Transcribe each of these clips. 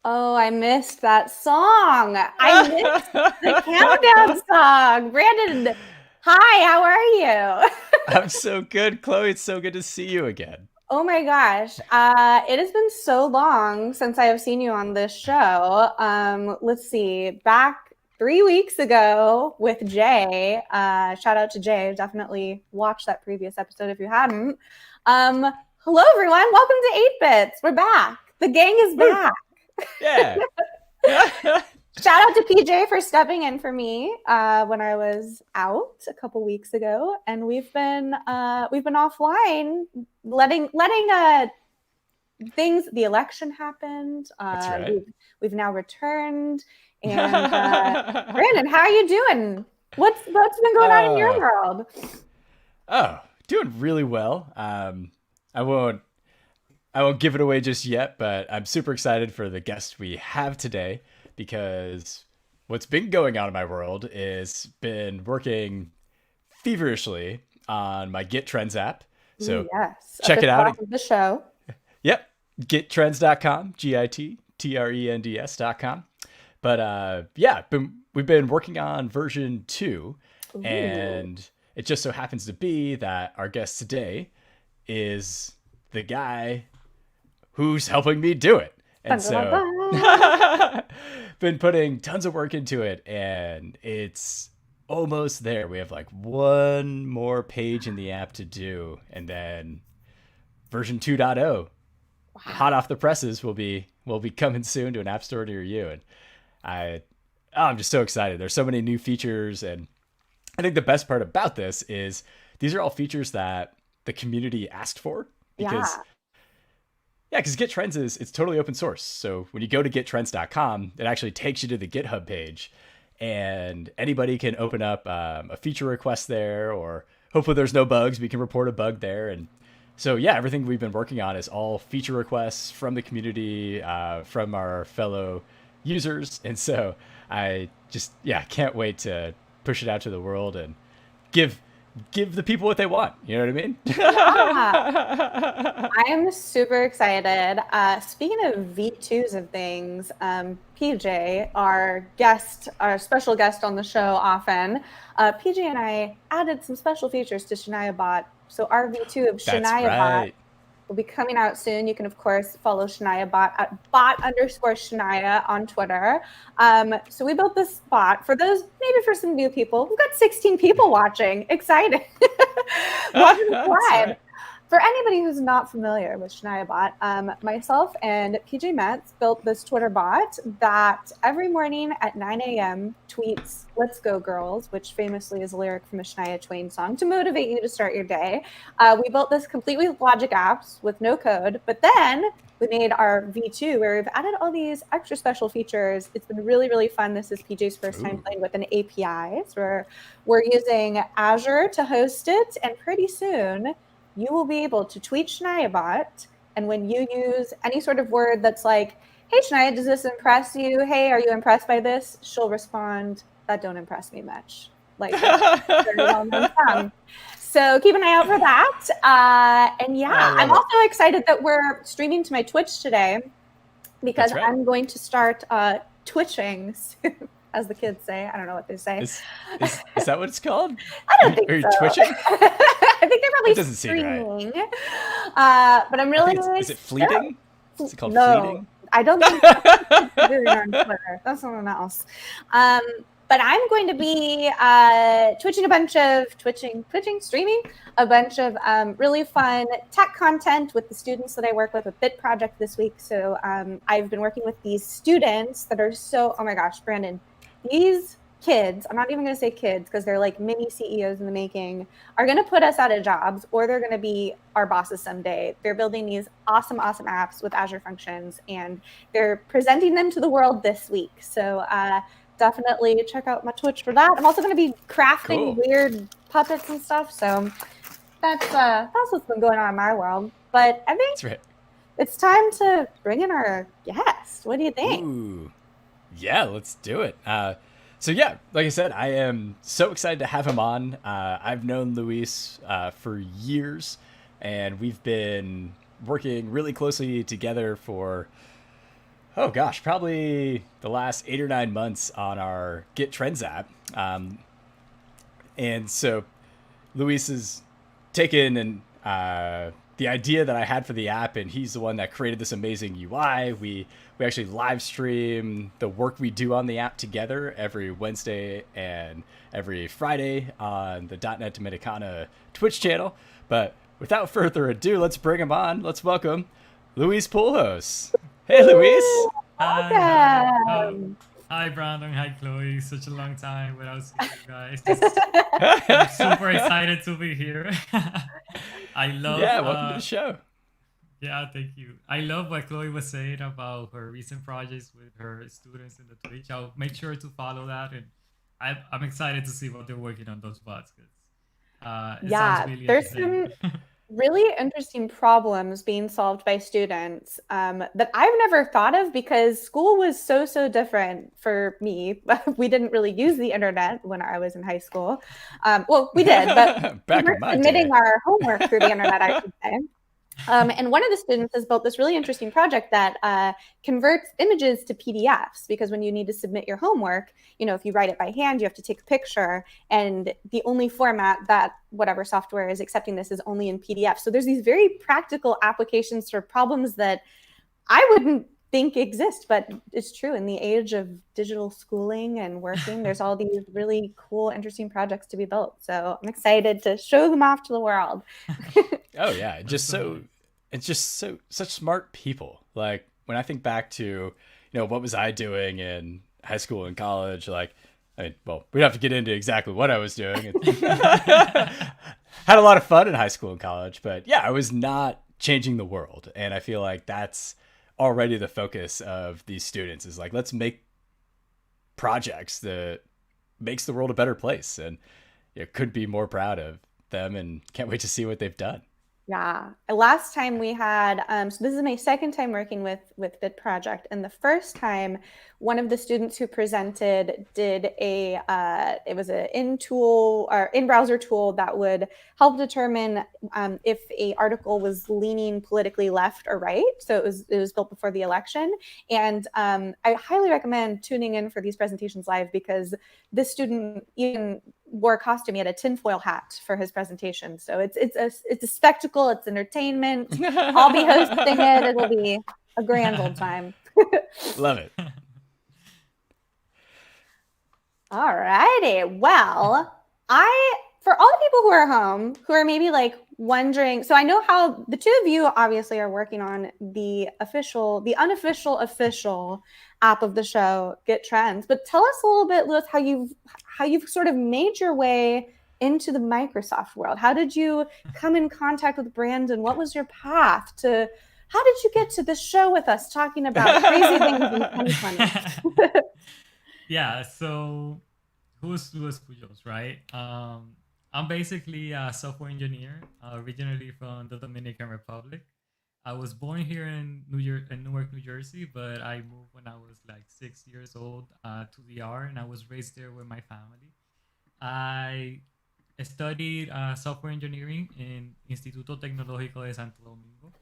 Oh, I missed that song. I missed the countdown song. Brandon, hi, how are you? I'm so good, Chloe. It's so good to see you again. Oh my gosh. It has been so long since I have seen you on this show. Let's see, back 3 weeks ago with Jay. Shout out to Jay. Definitely watch that previous episode if you hadn't. Um, Hello, everyone. Welcome to 8 Bits. We're back. The gang is Woo! back. Yeah. Shout out to PJ for stepping in for me when I was out a couple weeks ago, and we've been offline, letting things. The election happened. That's right. We've now returned, and Brandon, how are you doing? What's been going on in your uh, world? oh, doing really well. I won't I won't give it away just yet, but I'm super excited for the guest we have today because what's been going on in my world is been working feverishly on my Git Trends app. Ooh, So yes, check it official out. app of the show. Yep, gittrends.com, GITTRENDS.com. But yeah, we've been working on version 2, Ooh. and it just so happens to be that our guest today is the guy who's helping me do it. Dun, And dun, dun, so dun. been putting tons of work into it, and it's almost there. We have like one more page in the app to do, and then version 2.0, hot Wow. off the presses, will be coming soon to an app store near you. And I I'm just so excited. There's so many new features, and I think the best part about this is these are all features that the community asked for because Yeah. yeah, because Git Trends it's totally open source. So when you go to gittrends.com, it actually takes you to the GitHub page, and anybody can open up a feature request there, or hopefully there's no bugs. We can report a bug there, and so yeah, everything we've been working on is all feature requests from the community, from our fellow users, and so I just yeah can't wait to push it out to the world and give give the people what they want. You know what Yeah. I mean? I am super excited. Speaking of V2s of things, PJ, our special guest on the show often, PJ and I added some special features to Shania Bot. So our V2 of That's Shania Bot right. will be coming out soon. You can, of course, follow Shania Bot at bot_Shania on Twitter. So we built this bot for those, maybe for some new people. We've got 16 people watching. Excited. Watching us That's live. right. For anybody who's not familiar with Shania Bot, myself and PJ Metz built this Twitter bot that every morning at 9 a.m. tweets "Let's Go Girls," which famously is a lyric from a Shania Twain song, to motivate you to start your day. We built this completely with Logic apps with no code, but then we made our V2 where we've added all these extra special features. It's been really, really fun. This is PJ's first time Ooh. playing with an API. So we're using Azure to host it, and pretty soon you will be able to tweet Shania and when you use any sort of word that's like, "Hey Shania, does this impress you? Hey, are you impressed by this?" She'll respond, "That don't impress me much." Like a very well-known song. So keep an eye out for that. And I yeah, I'm love it. also excited that we're streaming to my Twitch today because That's right. I'm going to start twitching, as the kids say. I don't know what they say. Is that what it's called? I Are don't you, think are you so. twitching? I think they're It probably doesn't seem right. streaming. But I'm I really, think it's really is it fleeting? Is it called no, fleeting? I don't think that's what kids are doing on Twitter. That's someone else. Um, but I'm going to be streaming a bunch of really fun tech content with the students that I work with Bit Project this week. So I've been working with these students that are so, oh my gosh, Brandon, these kids, I'm not even going to say kids because they're like mini CEOs in the making, are going to put us out of jobs or they're going to be our bosses someday. They're building these awesome, awesome apps with Azure Functions and they're presenting them to the world this week. So definitely check out my Twitch for that. I'm also going to be crafting Cool. weird puppets and stuff. So that's what's been going on in my world. But I think That's right. it's time to bring in our guest. What do you think? Ooh. Yeah, let's do it. So yeah, like I said, I am so excited to have him on. I've known Luis for years, and we've been working really closely together for Oh gosh, probably the last 8 or 9 months on our Git Trends app. And so Luis has taken the idea that I had for the app, and he's the one that created this amazing UI. We actually live stream the work we do on the app together every Wednesday and every Friday on the .NET Dominicana Twitch channel. But without further ado, let's bring him on. Let's welcome Luis Pujols. Hey, Luis. Welcome. Hi, Brandon. Hi, Chloe. Such a long time without seeing you guys. I'm super excited to be here. I love. Yeah, welcome to the show. Yeah, thank you. I love what Chloe was saying about her recent projects with her students in the Twitch. I'll make sure to follow that, and I'm excited to see what they're working on those bots. It sounds really there's interesting. some really interesting problems being solved by students that I've never thought of because school was so different for me. We didn't really use the internet when I was in high school. Well, we did, but Back we were in my submitting day. our homework through the internet, I should say. And one of the students has built this really interesting project that converts images to PDFs, because when you need to submit your homework, if you write it by hand, you have to take a picture, and the only format that whatever software is accepting this is only in PDF. So there's these very practical applications for problems that I wouldn't think exist, but it's true. In the age of digital schooling and working, there's all these really cool, interesting projects to be built. So I'm excited to show them off to the world. Oh yeah, it's just such smart people. Like when I think back to, what was I doing in high school and college? Like, I mean, well, we'd have to get into exactly what I was doing. Had a lot of fun in high school and college, but yeah, I was not changing the world. And I feel like that's already the focus of these students is like, let's make projects that makes the world a better place. And couldn't be more proud of them and can't wait to see what they've done. Yeah. Last time we had, so this is my second time working with Bit Project. And the first time, one of the students who presented did it was an in-tool or in-browser tool that would help determine if a article was leaning politically left or right. So it was built before the election. And I highly recommend tuning in for these presentations live, because this student even wore a costume. He had a tinfoil hat for his presentation. So it's a spectacle. It's entertainment. I'll be hosting it. It'll be a grand old time. Love it. All righty. Well, for all the people who are home, who are maybe like wondering, so I know how the two of you obviously are working on the unofficial official app of the show, Git Trends. But tell us a little bit, Lewis, how you've sort of made your way into the Microsoft world. How did you come in contact with Brandon? What was your path to? How did you get to this show with us talking about crazy things in 2020? Yeah. So who's Luis Pujols, right? I'm basically a software engineer, originally from the Dominican Republic. I was born here in Newark, New Jersey, but I moved when I was like 6 years old to the R, and I was raised there with my family. I studied software engineering in Instituto Tecnológico de Santo Domingo,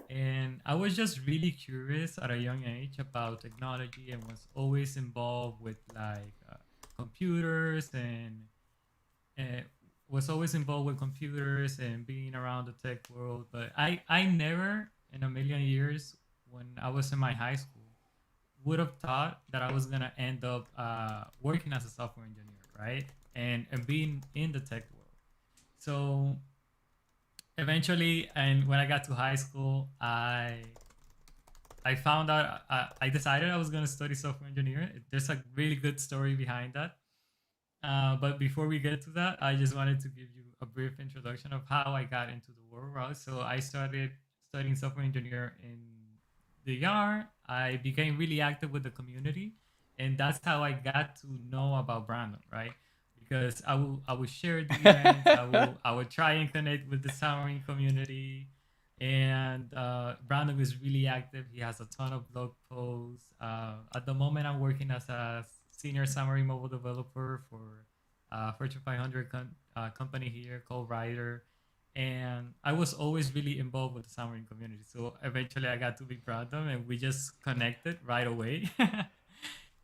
and I was just really curious at a young age about technology, and was always involved with like computers and uh, was always involved with computers and being around the tech world. But I never in a million years, when I was in my high school, would have thought that I was gonna end up working as a software engineer, right? And being in the tech world. So eventually, and when I got to high school, I found out I decided I was gonna study software engineering. There's a really good story behind that. But before we get to that, I just wanted to give you a brief introduction of how I got into the world. Right? So I started studying software engineer in the R. I became really active with the community, and that's how I got to know about Brandon, right? Because I would share the events, I would try and connect with the Xamarin community, and Brandon is really active. He has a ton of blog posts. At the moment, I'm working as a senior Xamarin mobile developer for Fortune 500 company here called Ryder, and I was always really involved with the Xamarin community. So eventually I got to be Brandon, and we just connected right away.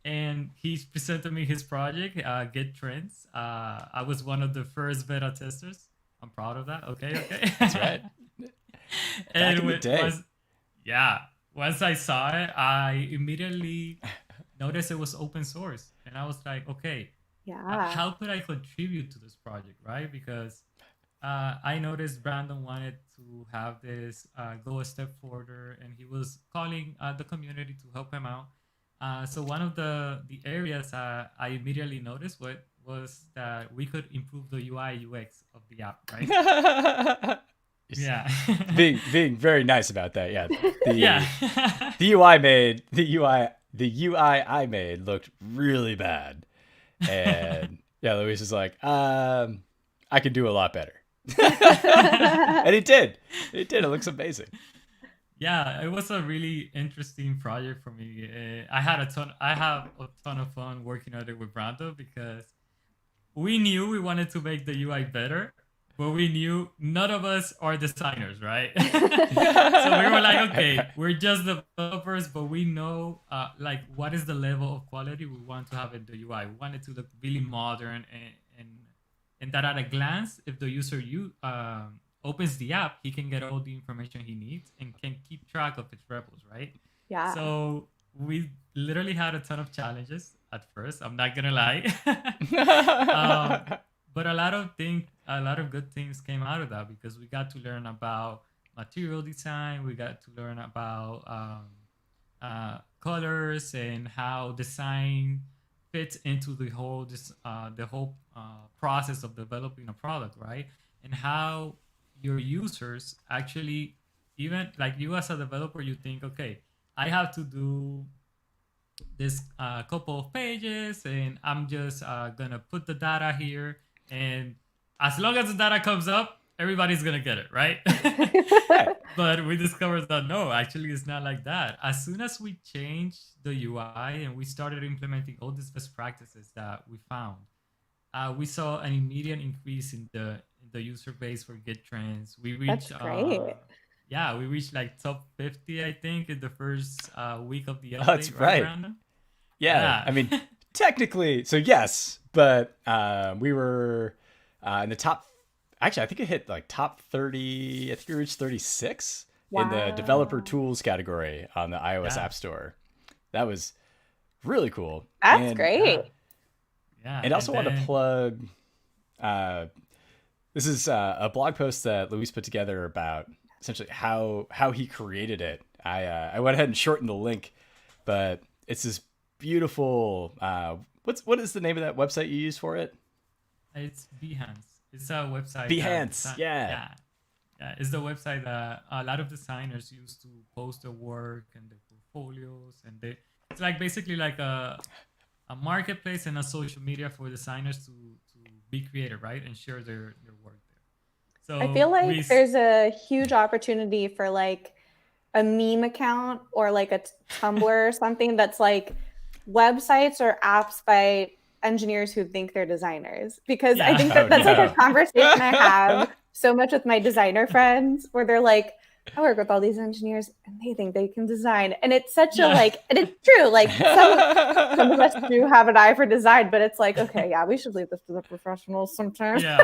And he presented me his project, Get Trends. I was one of the first beta testers. I'm proud of that. Okay, okay. That's right. Back And in the day. yeah, once I saw it, I immediately noticed it was open source, and I was like, okay, Yeah. how could I contribute to this project, right? Because I noticed Brandon wanted to have this go a step further, and he was calling the community to help him out. So one of the areas I immediately noticed was that we could improve the UI UX of the app, right? Yeah. being very nice about that. Yeah. Yeah. The UI I made looked really bad. And yeah, Luis is like, I could do a lot better. And he did. It looks amazing. Yeah, it was a really interesting project for me. I have a ton of fun working on it with Brando, because we knew we wanted to make the UI better, but we knew none of us are designers, right? So we were like, okay, we're just developers, but we know like what is the level of quality we want to have in the UI. We want it to look really modern, and that at a glance, if the user opens the app, he can get all the information he needs and can keep track of its repos, right? Yeah. So we literally had a ton of challenges at first. I'm not gonna lie. But a lot of good things came out of that, because we got to learn about material design. We got to learn about colors and how design fits into the whole process of developing a product, right? And how your users actually, even like you as a developer, you think, okay, I have to do this couple of pages, and I'm just gonna put the data here, and as long as the data comes up, everybody's gonna get it, right? But we discovered that no, actually it's not like that. As soon as we changed the UI and we started implementing all these best practices that we found, we saw an immediate increase in the user base for Git Trends. We reached That's great. yeah, we reached like top 50, I think, in the first week of the update. That's right. Brandon? Yeah. I mean, technically, so yes, but we were in the top. Actually, I think it hit like top 30. I think we reached 36 in the developer tools category on the iOS App Store. That was really cool. That's great. Yeah. And also want to plug. This is a blog post that Luis put together about essentially how he created it. I went ahead and shortened the link, but it's this beautiful. What is the name of that website you use for it? It's Behance. It's a website. Behance. Yeah. It's the website that a lot of designers use to post their work and their portfolios, and it's like basically like a marketplace and a social media for designers to be creative, right, and share their work there. So I feel like there's a huge opportunity for like a meme account or like a Tumblr or something that's like websites or apps by engineers who think they're designers, because I think that's like a conversation I have so much with my designer friends, where they're like, I work with all these engineers and they think they can design. And it's such a like, and it's true. Like some of us do have an eye for design, but it's like, okay, yeah, we should leave this to the professionals sometimes. Yeah.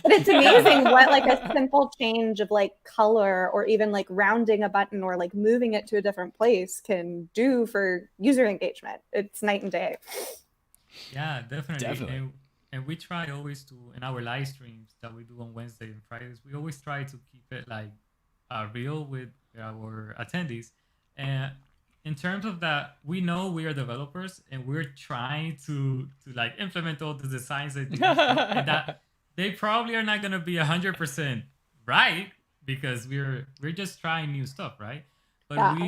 But it's amazing what like a simple change of like color or even like rounding a button or like moving it to a different place can do for user engagement. It's night and day. Yeah, definitely. And we try always to, in our live streams that we do on Wednesday and Fridays, we always try to keep it like real with our attendees. And in terms of that, we know we are developers and we're trying to like implement all the designs and that they probably are not going to be 100% right, because we're just trying new stuff, right? But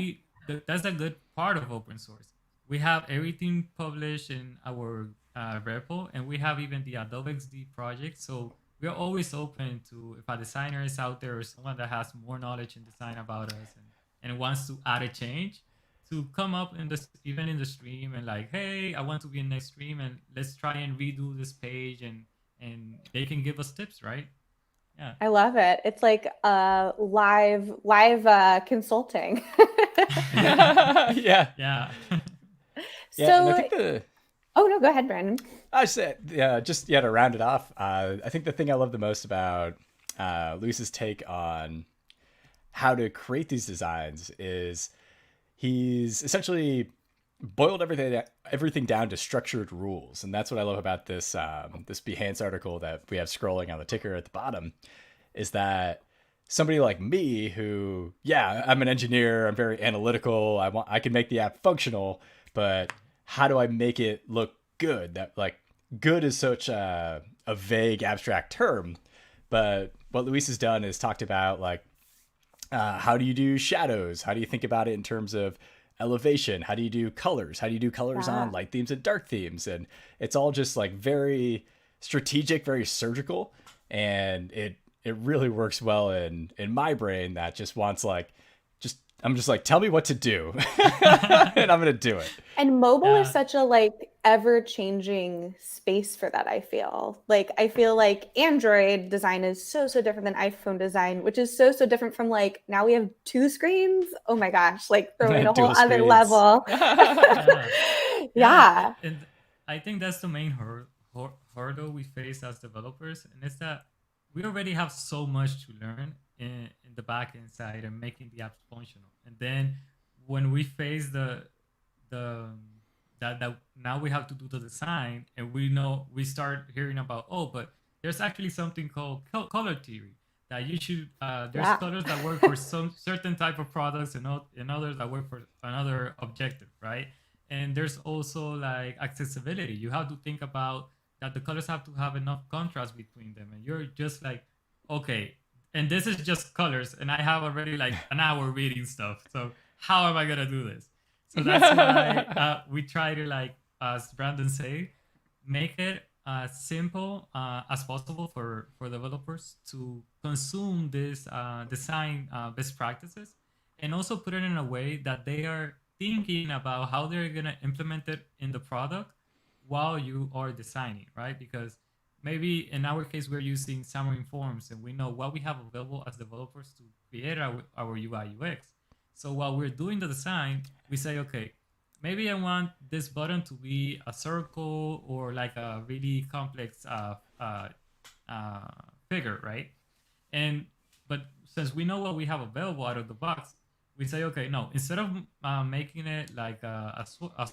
that's a good part of open source. We have everything published in our repo, and we have even the Adobe XD project. So we're always open to, if a designer is out there or someone that has more knowledge in design about us and wants to add a change, to come up even in the stream and like, hey, I want to be in next stream and let's try and redo this page, and they can give us tips, right? Yeah. I love it. It's like live consulting. Yeah. Yeah. Yeah. And I So, think oh no, go ahead, Brandon. I said, yeah, just yeah, to round it off, I think the thing I love the most about Luis's take on how to create these designs is he's essentially boiled everything down to structured rules, and that's what I love about this Behance article that we have scrolling on the ticker at the bottom. Is that somebody like me who, yeah, I'm an engineer, I'm very analytical, I can make the app functional, but how do I make it look good? That like good is such a vague abstract term, but what Luis has done is talked about like how do you do shadows? How do you think about it in terms of elevation? How do you do colors? How do you do colors Yeah. on light themes and dark themes? And it's all just like very strategic, very surgical, and it really works well in my brain that just wants like just I'm just like tell me what to do, and I'm gonna do it. And mobile is Yeah. such a like ever-changing space for that, I feel. Like I feel like Android design is so different than iPhone design, which is so different from like now we have two screens. Oh my gosh, like throwing a whole Dual other screens. level. Yeah. Yeah. Yeah. And I think that's the main hurdle we face as developers. And it's that we already have so much to learn in the backend side and making the apps functional. And then when we face the that now we have to do the design, and we start hearing about, oh, but there's actually something called color theory, that you should there's Yeah. colors that work for some certain type of products, and others that work for another objective, right? And there's also like accessibility. You have to think about that the colors have to have enough contrast between them, and you're just like, okay, and this is just colors, and I have already like an hour reading stuff, so how am I gonna do this? So that's why we try to, like, as Brandon say, make it as simple as possible for developers to consume this design best practices, and also put it in a way that they are thinking about how they're gonna implement it in the product while you are designing, right? Because maybe in our case we're using Xamarin Forms, and we know what we have available as developers to create our UI UX. So while we're doing the design, we say, okay, maybe I want this button to be a circle or like a really complex uh, figure, right? And but since we know what we have available out of the box, we say, okay, no, instead of making it like a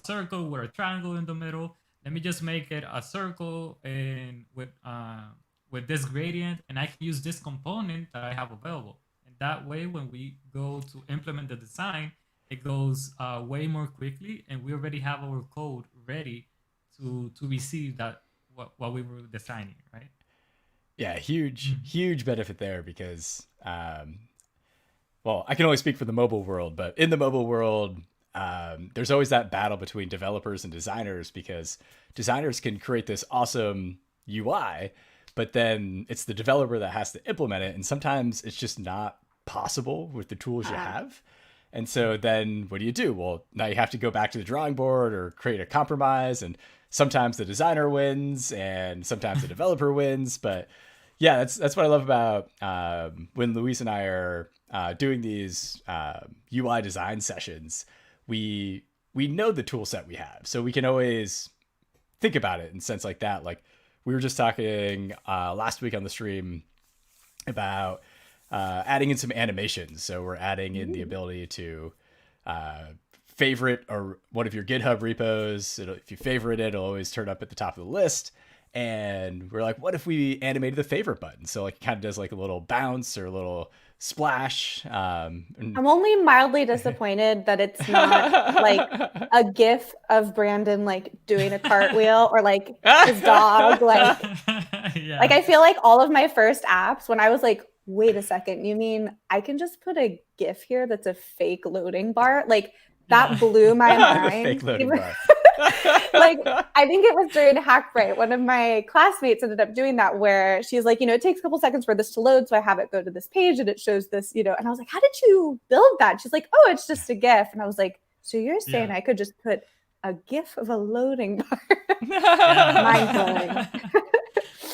circle with a triangle in the middle, let me just make it a circle and with this gradient, and I can use this component that I have available. And that way, when we go to implement the design, it goes way more quickly, and we already have our code ready to receive that what we were designing, right? Yeah, huge, Mhm. huge benefit there because, well, I can only speak for the mobile world, but in the mobile world, there's always that battle between developers and designers because designers can create this awesome UI, but then it's the developer that has to implement it. And sometimes it's just not possible with the tools you Ah, have. And so then what do? Well, now you have to go back to the drawing board or create a compromise. And sometimes the designer wins and sometimes the developer wins. But yeah, that's what I love about when Luis and I are doing these UI design sessions. We know the tool set we have, so we can always think about it in a sense like that. Like we were just talking last week on the stream about adding in some animations. So we're adding in the ooh, ability to uh, favorite or one of your GitHub repos. If you favorite it, it'll always turn up at the top of the list. And we're like, what if we animated the favorite button? So like it kind of does like a little bounce or a little splash. And I'm only mildly disappointed that it's not like a GIF of Brandon like doing a cartwheel or like his dog like Yeah. I feel like all of my first apps when I was like, wait a second, you mean I can just put a GIF here that's a fake loading bar? Like Yeah. that blew my the fake mind. loading bar. Like I think it was during Hackbright, one of my classmates ended up doing that where she's like, it takes a couple seconds for this to load. So I have it go to this page and it shows this, and I was like, how did you build that? She's like, oh, it's just a GIF. And I was like, so you're saying Yeah. I could just put a GIF of a loading bar? Mind Yeah. blowing.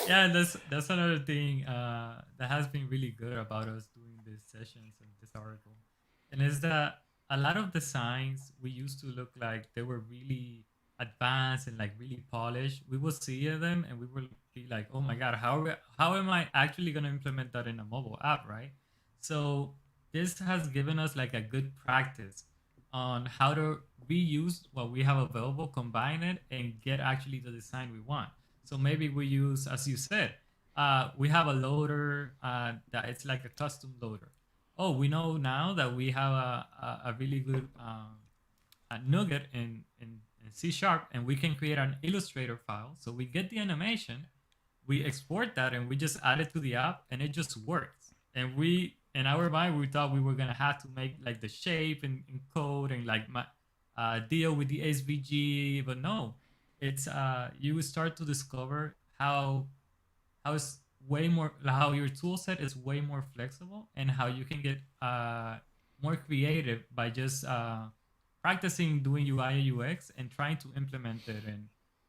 Yeah, that's another thing that has been really good about us doing these sessions and this article, and is that a lot of the signs we used to look like they were really advanced and like really polished. We would see them and we would be like, "Oh my god, how am I actually gonna implement that in a mobile app?" Right? So this has given us like a good practice on how to reuse what we have available, combine it, and get actually the design we want. So maybe we use, as you said, we have a loader that it's like a custom loader. Oh, we know now that we have a really good a nugget in C sharp, and we can create an Illustrator file. So we get the animation, we export that, and we just add it to the app, and it just works. And we, in our mind, we thought we were gonna have to make like the shape and code and like deal with the SVG, but no, it's you start to discover how it's way more, how your tool set is way more flexible, and how you can get more creative by just practicing doing UI and UX and trying to implement it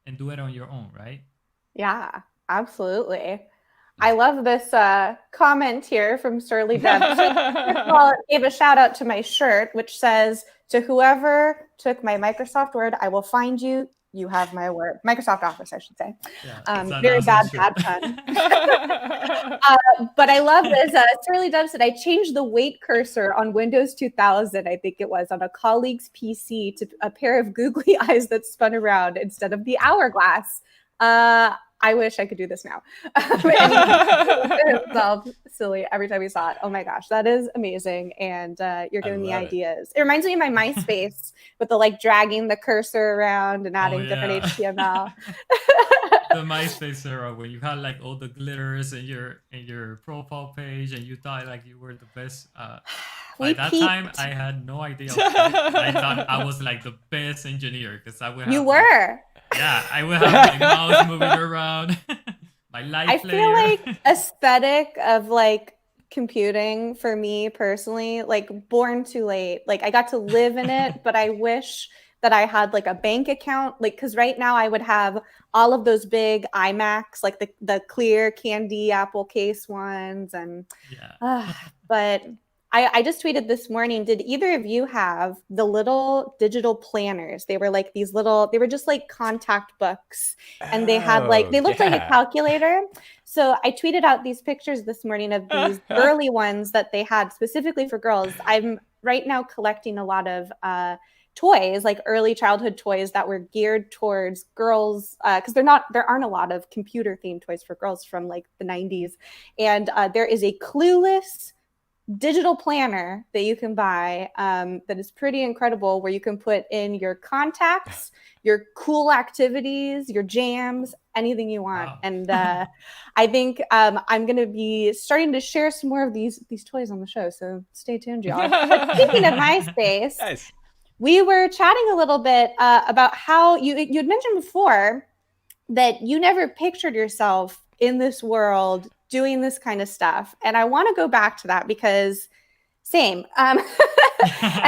and do it on your own, right? Yeah, absolutely. I love this comment here from Surly Deb. She, first of all, gave a shout out to my shirt, which says, "To whoever took my Microsoft Word, I will find you. You have my word." Microsoft Office, I should say. Yeah, it's an Very awesome bad shirt. pun. But I love this. Surly Deb said, "I changed the weight cursor on Windows 2000, I think it was, on a colleague's PC to a pair of googly eyes that spun around instead of the hourglass. I wish I could do this now." And himself silly every time he saw it. Oh my gosh, that is amazing. And you're I giving me love it. ideas. It reminds me of my MySpace with the like dragging the cursor around and Oh adding different yeah. HTML. The MySpace era when you had like all the glitters in your profile page and you thought like you were the best. By We that time, peaked. I had no idea of tech. I thought I was like the best engineer because I would You have like, were. yeah, I would have my mouse moving around, my I light feel player. like aesthetic of like computing for me personally, like born too late. Like I got to live in it, but I wish that I had like a bank account. Like, cause right now I would have all of those big iMacs, like the clear candy apple case ones. And Yeah. but I just tweeted this morning. Did either of you have the little digital planners? They were like these little, they were just like contact books, and they had like, Oh, they looked like a yeah. calculator. So I tweeted out these pictures this morning of these early ones that they had specifically for girls. I'm right now collecting a lot of toys, like early childhood toys that were geared towards girls, because there aren't a lot of computer themed toys for girls from like the 90s. And there is a Clueless digital planner that you can buy that is pretty incredible, where you can put in your contacts, your cool activities, your jams, anything you want. Wow. And I think I'm going to be starting to share some more of these toys on the show, so stay tuned, y'all. But speaking of MySpace, Nice. we were chatting a little bit about how you had mentioned before that you never pictured yourself in this world doing this kind of stuff. And I want to go back to that because same. And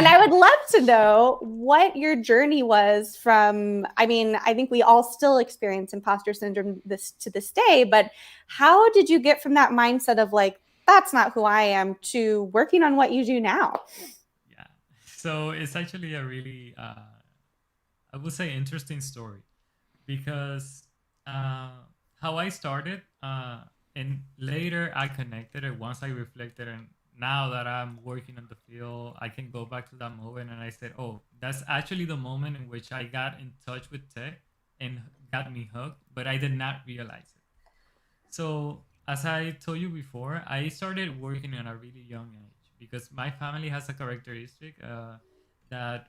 I would love to know what your journey was from. I mean, I think we all still experience imposter syndrome to this day, but how did you get from that mindset of like, that's not who I am, to working on what you do now? Yeah. So it's actually a really, I would say, interesting story because how I started, and later I connected it once I reflected, and now that I'm working in the field, I can go back to that moment and I said, oh, that's actually the moment in which I got in touch with tech and got me hooked, but I did not realize it. So, as I told you before, I started working at a really young age because my family has a characteristic that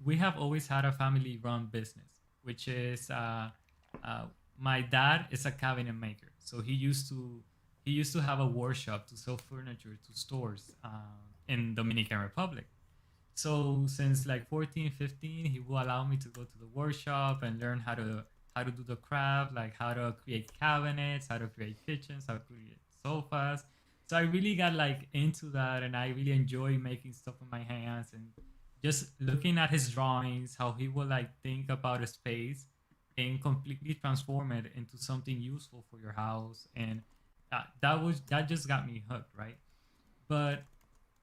we have always had a family run business, which is uh, my dad is a cabinet maker. So he used to have a workshop to sell furniture to stores in Dominican Republic. So since like 14, 15, he will allow me to go to the workshop and learn how to do the craft, like how to create cabinets, how to create kitchens, how to create sofas. So I really got like into that, and I really enjoy making stuff with my hands and just looking at his drawings, how he would like think about a space. and completely transform it into something useful for your house. And that just got me hooked, right? But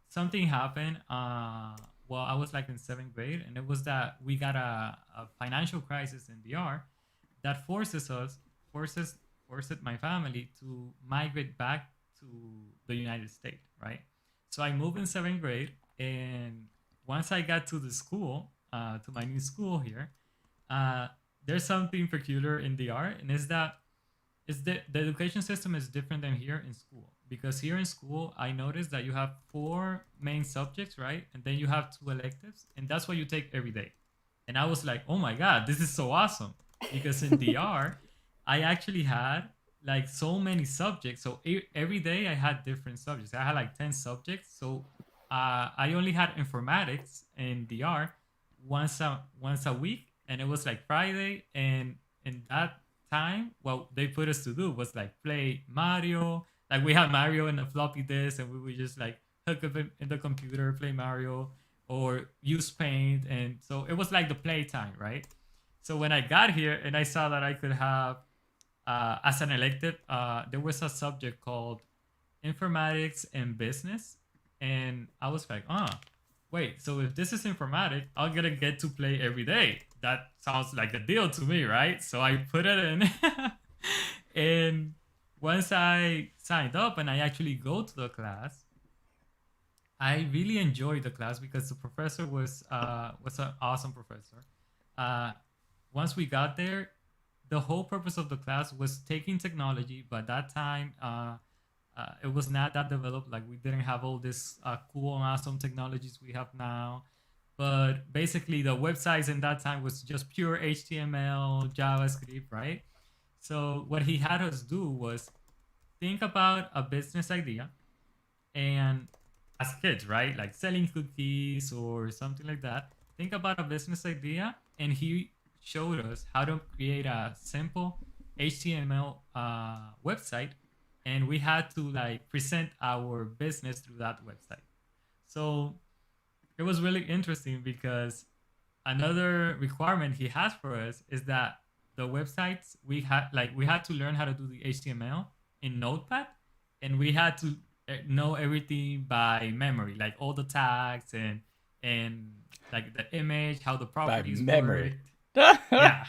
something happened while I was like in seventh grade, and it was that we got a financial crisis in DR that forces forced my family to migrate back to the United States, right? So I moved in seventh grade, and once I got to the school, to my new school here, uh, there's something peculiar in DR, and is that is the education system is different than here in school, because here in school I noticed that you have four main subjects, right? And then you have two electives, and that's what you take every day. And I was like, oh my god, this is so awesome, because in DR I actually had like so many subjects. So every day I had different subjects. I had like 10 subjects. So I only had informatics in DR once a week, and it was like Friday. And in that time, what they put us to do was like play Mario. Like we had Mario in a floppy disk, and we would just like hook up in the computer, play Mario, or use Paint. And so it was like the playtime, right? So when I got here and I saw that I could have, as an elective, there was a subject called informatics and business. And I was like, wait, so if this is informatic, I'm gonna get to play every day. That sounds like a deal to me, right? So I put it in. And once I signed up and I actually go to the class, I really enjoyed the class because the professor was an awesome professor. Uh, Once we got there, the whole purpose of the class was taking technology, but that time it was not that developed. Like we didn't have all this cool and awesome technologies we have now. But basically, the websites in that time was just pure HTML, JavaScript, right? So what he had us do was think about a business idea, and as kids, right? Like selling cookies or something like that. Think about a business idea, and he showed us how to create a simple HTML website, and we had to like present our business through that website. So it was really interesting because another requirement he has for us is that the websites we had to learn how to do the HTML in Notepad, and we had to know everything by memory, like all the tags and like the image, how the By properties memory. work. Yeah.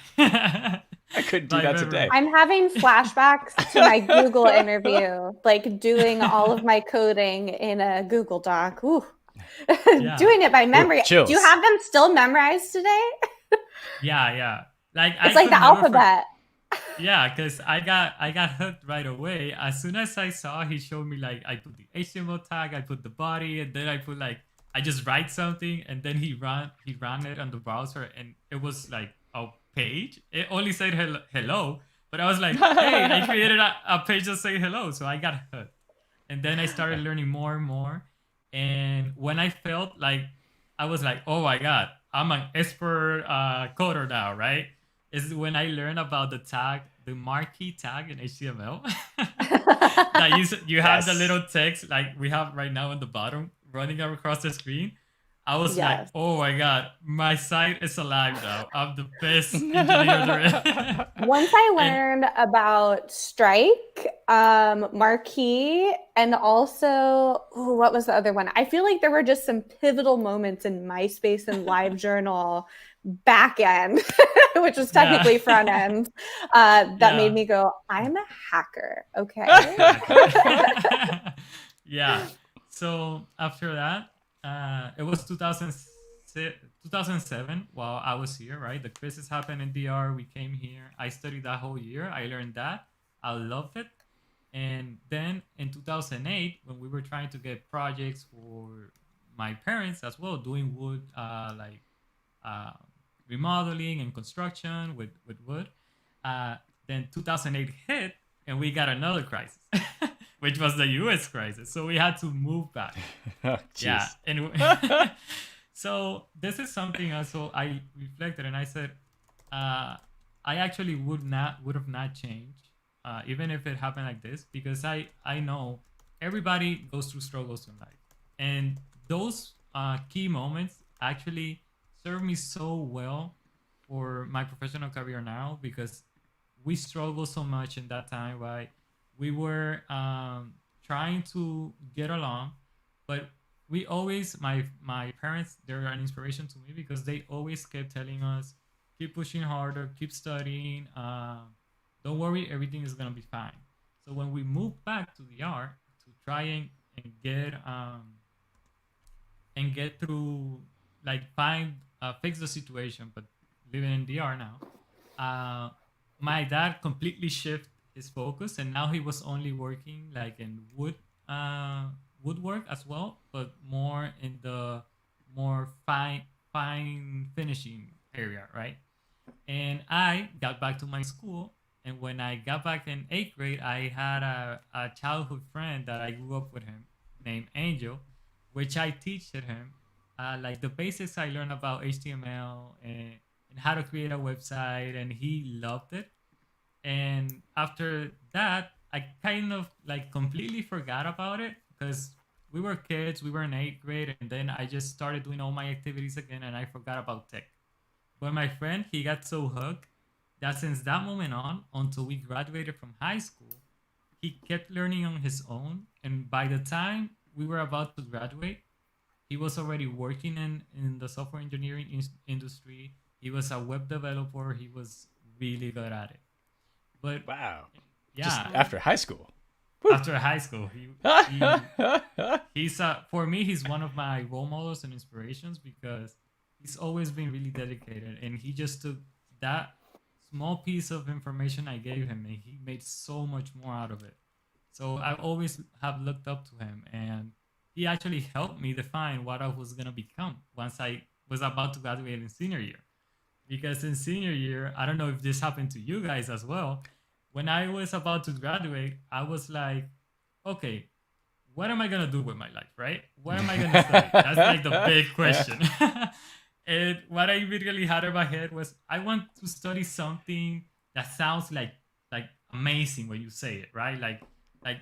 I couldn't do By that memory. today. I'm having flashbacks to my Google interview, like doing all of my coding in a Google Doc. Ooh. Yeah. Doing it by memory. chills. Do you have them still memorized today? Yeah. Like It's like the alphabet. Yeah, because I got hooked right away. As soon as I saw, he showed me like I put the HTML tag, I put the body, and then I put like I just write something, and then he ran it on the browser, and it was like a page. It only said hello, but I was like, hey, I created a page that say hello, so I got hooked. And then I started learning more and more. And when I felt like I was like, oh my god, I'm an expert coder now, right? Is when I learned about the tag, the marquee tag in HTML. That you have the Yes. little text like we have right now on the bottom running across the screen. I was like, Yes. oh my god, my site is alive now. I'm the best engineer there is. Once I And learned about Strike, Marquee, and also, what was the other one? I feel like there were just some pivotal moments in MySpace and LiveJournal back end, which was technically front end, that made me go, I'm a hacker. Okay. Yeah. So after that, it was 2007 while I was here, right? The crisis happened in DR. We came here. I studied that whole year. I learned that. I loved it. And then in 2008, when we were trying to get projects for my parents as well, doing wood, uh, remodeling and construction with wood, then 2008 hit, and we got another crisis, which was the U.S. crisis. So we had to move back. Oh, Yeah, jeez. and so this is something also I reflected, and I said, I actually would have not changed, even if it happened like this, because I know everybody goes through struggles in life, and those key moments actually serve me so well for my professional career now, because we struggled so much in that time, right? We were trying to get along, but we always, my parents, they're an inspiration to me because they always kept telling us, keep pushing harder, keep studying. Don't worry, everything is gonna be fine. So when we moved back to the art to try and get through, like find fix the situation, but living in DR now, uh, my dad completely shifted his focus, and now he was only working like in uh, woodwork as well, but more in the more fine finishing area, right? And I got back to my school. And when I got back in eighth grade, I had a childhood friend that I grew up with him named Angel, which I teach him like the basics I learned about HTML and how to create a website, and he loved it. And after that, I kind of like completely forgot about it because we were kids, we were in eighth grade, and then I just started doing all my activities again, and I forgot about tech. But my friend, he got so hooked that since that moment on, until we graduated from high school, he kept learning on his own. And by the time we were about to graduate, he was already working in the software engineering industry. He was a web developer. He was really good at it. But Wow. Just yeah, after high school. Woo. after high school, he's for me, he's one of my role models and inspirations because he's always been really dedicated, and he just took that small piece of information I gave him and he made so much more out of it. So I always have looked up to him, and he actually helped me define what I was gonna become once I was about to graduate in senior year. Because in senior year, I don't know if this happened to you guys as well. When I was about to graduate, I was like, okay, what am I gonna do with my life, right? What am I gonna study? That's like the big question. And what I immediately had in my head was, I want to study something that sounds like amazing when you say it, right? Like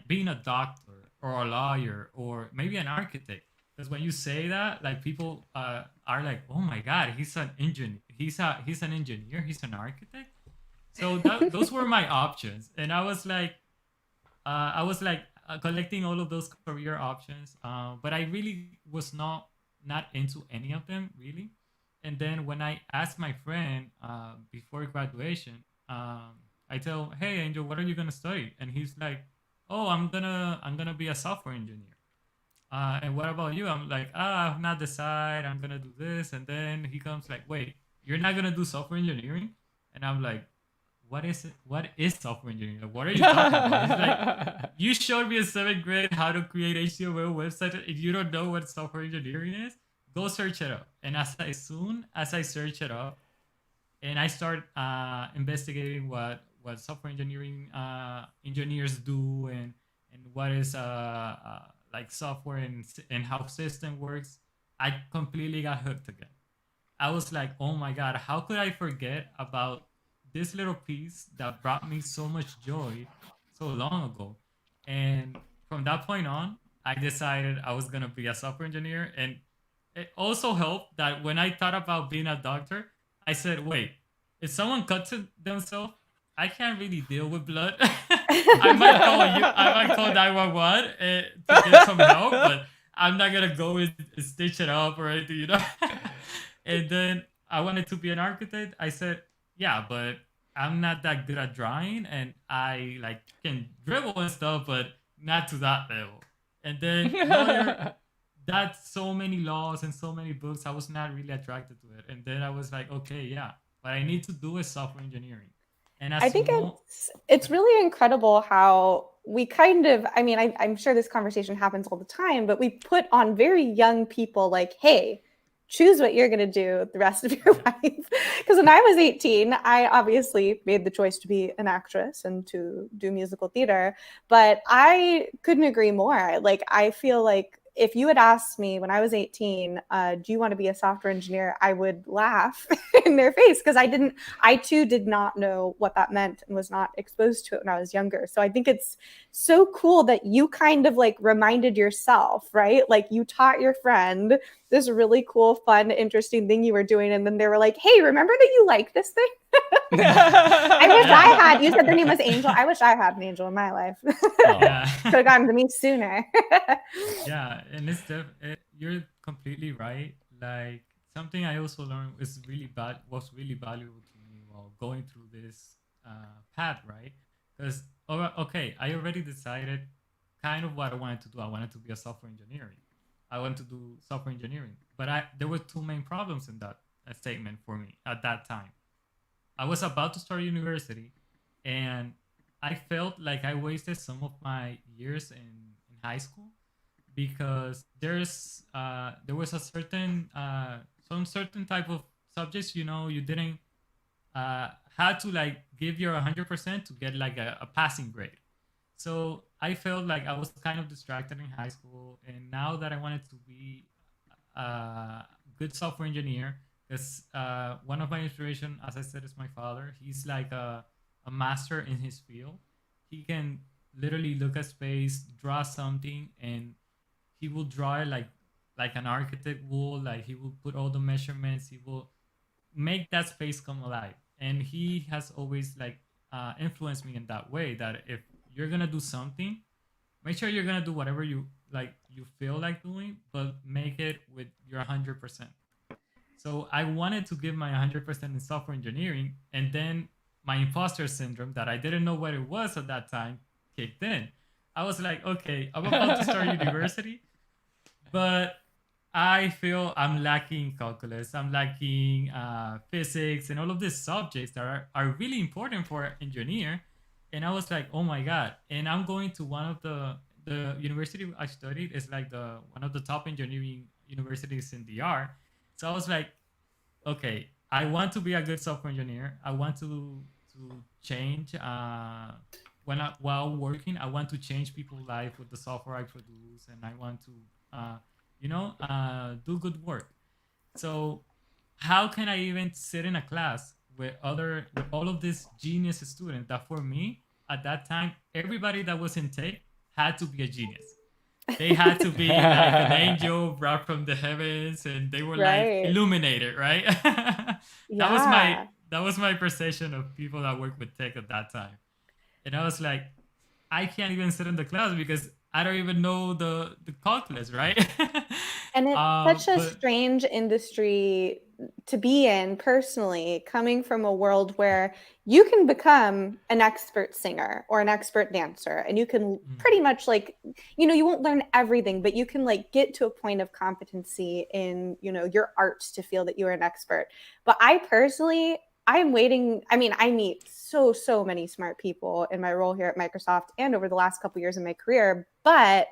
being a doctor or a lawyer or maybe an architect. Because when you say that, like people are like, oh my god, he's an engineer. He's an engineer. He's an architect. So those were my options, and I was like collecting all of those career options, but I really was not into any of them really. And then when I asked my friend before graduation, I tell, hey Angel, what are you gonna study? And he's like, oh, I'm gonna be a software engineer. And what about you? I'm like, I've not decided. I'm gonna do this. And then he comes like, wait, you're not gonna do software engineering? And I'm like, what is it? What is software engineering? Like, what are you talking about? He's like, you showed me in seventh grade how to create HTML websites. If you don't know what software engineering is, go search it up. And as soon as I search it up, and I start investigating what software engineering engineers do, and what is like software and how system works, I completely got hooked again. I was like, oh my god, how could I forget about this little piece that brought me so much joy so long ago? And from that point on, I decided I was gonna be a software engineer. And it also helped that when I thought about being a doctor, I said, wait, if someone cuts themselves, I can't really deal with blood. I might call 911 to get some help, but I'm not gonna go and stitch it up or anything, you know. And then I wanted to be an architect. I said, yeah, but I'm not that good at drawing, and I like can dribble and stuff, but not to that level. And then lawyer, that's so many laws and so many books. I was not really attracted to it. And then I was like, okay, yeah, what I need to do is software engineering. And I think it's really incredible how we kind of, I mean, I'm sure this conversation happens all the time, but we put on very young people like, hey, choose what you're going to do the rest of your life. Because when I was 18, I obviously made the choice to be an actress and to do musical theater, but I couldn't agree more. Like, I feel like if you had asked me when I was 18, do you want to be a software engineer? I would laugh in their face because I too did not know what that meant and was not exposed to it when I was younger. So I think it's so cool that you kind of like reminded yourself, right? Like you taught your friend this really cool, fun, interesting thing you were doing. And then they were like, hey, remember that you like this thing? I wish I had, you said their name was Angel. I wish I had an angel in my life. Yeah. Could have gotten to me sooner. Yeah, and you're completely right. Like something I also learned was really valuable to me while going through this path, right? Because okay, I already decided kind of what I wanted to do. I wanted to be a software engineering. I wanted to do software engineering, but there were two main problems in that statement for me at that time. I was about to start university, and I felt like I wasted some of my years in high school because there was a certain some certain type of subjects, you didn't had to like give your 100% to get like a passing grade. So I felt like I was kind of distracted in high school, and now that I wanted to be a good software engineer, because one of my inspiration, as I said, is my father. He's like a master in his field. He can literally look at space, draw something, and he will draw it like an architect will. Like he will put all the measurements. He will make that space come alive. And he has always like influenced me in that way. That if you're gonna do something, make sure you're gonna do whatever you feel like doing, but make it with your 100%. So I wanted to give my 100% in software engineering, and then my imposter syndrome that I didn't know what it was at that time kicked in. I was like, okay, I'm about to start university, but I feel I'm lacking calculus, I'm lacking physics, and all of these subjects that are really important for an engineer. And I was like, oh my god! And I'm going to one of the university I studied is like the one of the top engineering universities in DR. So I was like, okay, I want to be a good software engineer. I want to change while working. I want to change people's life with the software I produce, and I want to do good work. So how can I even sit in a class with all of these genius students that for me at that time everybody that was in tech had to be a genius. They had to be like an angel brought from the heavens, and they were like Right. illuminated, right? Yeah. That was my perception of people that work with tech at that time. And I was like, I can't even sit in the class because I don't even know the calculus, right? And it's such a But strange industry to be in personally, coming from a world where you can become an expert singer or an expert dancer, and you can pretty much like, you won't learn everything, but you can like get to a point of competency in, your art to feel that you're an expert. But I personally, I'm waiting. I mean, I meet so many smart people in my role here at Microsoft and over the last couple of years in my career, but